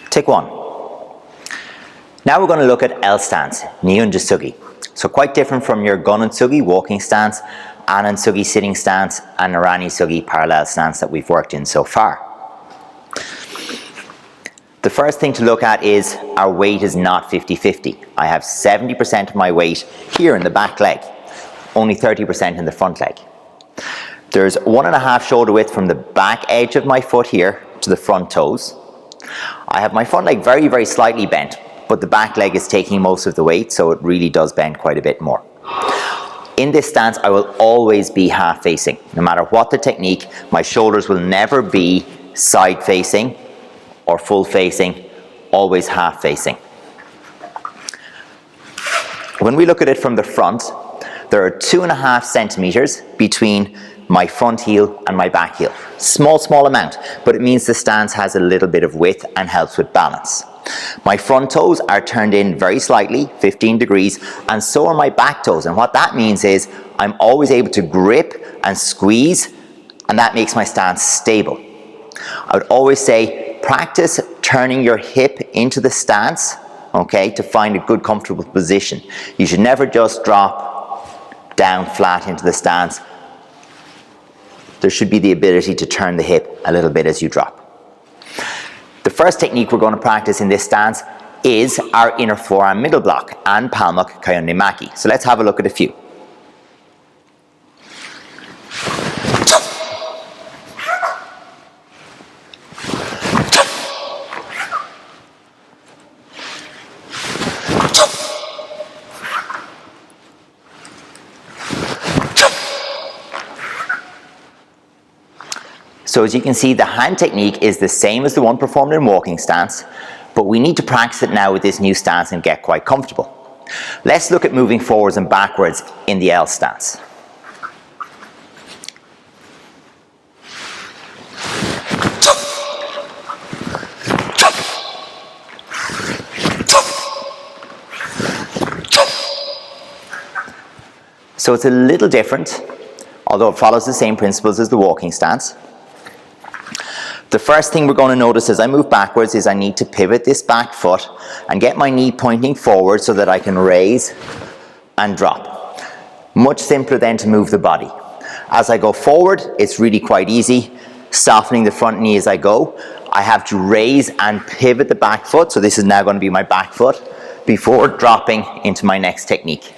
Take one. Now we're going to look at L stance, Nihon-Jisugi. So quite different from your Gun-Utsugi walking stance, Anan-Sugi sitting stance, and Narani-Sugi parallel stance that we've worked in so far. The first thing to look at is our weight is not 50-50. I have 70% of my weight here in the back leg, only 30% in the front leg. There's 1.5 shoulder width from the back edge of my foot here to the front toes. I have my front leg very, very slightly bent, but the back leg is taking most of the weight, so it really does bend quite a bit more. In this stance, I will always be half facing. No matter what the technique, my shoulders will never be side facing or full facing, always half facing. When we look at it from the front, there are 2.5 centimeters between my front heel and my back heel. Small amount, but it means the stance has a little bit of width and helps with balance. My front toes are turned in very slightly, 15 degrees, and so are my back toes. And what that means is I'm always able to grip and squeeze, and that makes my stance stable. I would always say practice turning your hip into the stance, okay, to find a good comfortable position. You should never just drop down flat into the stance. There should be the ability to turn the hip a little bit as you drop. The first technique we're going to practice in this stance is our inner forearm middle block and palmuk kayonde maki. So let's have a look at a few. So as you can see, the hand technique is the same as the one performed in walking stance, but we need to practice it now with this new stance and get quite comfortable. Let's look at moving forwards and backwards in the L stance. So it's a little different, although it follows the same principles as the walking stance. The first thing we're going to notice as I move backwards is I need to pivot this back foot and get my knee pointing forward so that I can raise and drop. Much simpler then to move the body. As I go forward, it's really quite easy, softening the front knee as I go. I have to raise and pivot the back foot, so this is now going to be my back foot, before dropping into my next technique.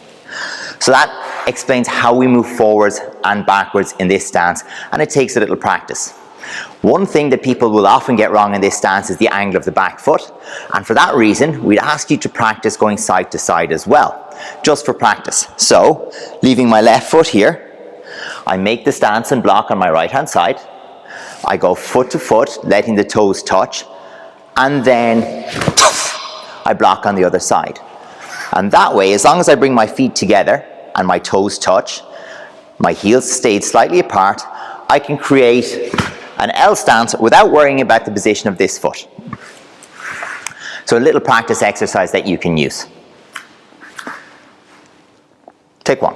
So that explains how we move forwards and backwards in this stance, and it takes a little practice. One thing that people will often get wrong in this stance is the angle of the back foot, and for that reason we'd ask you to practice going side to side as well, just for practice. So, leaving my left foot here, I make the stance and block on my right hand side, I go foot to foot, letting the toes touch, and then I block on the other side. And that way, as long as I bring my feet together and my toes touch, my heels stayed slightly apart, I can create an L stance without worrying about the position of this foot. So a little practice exercise that you can use. Take one.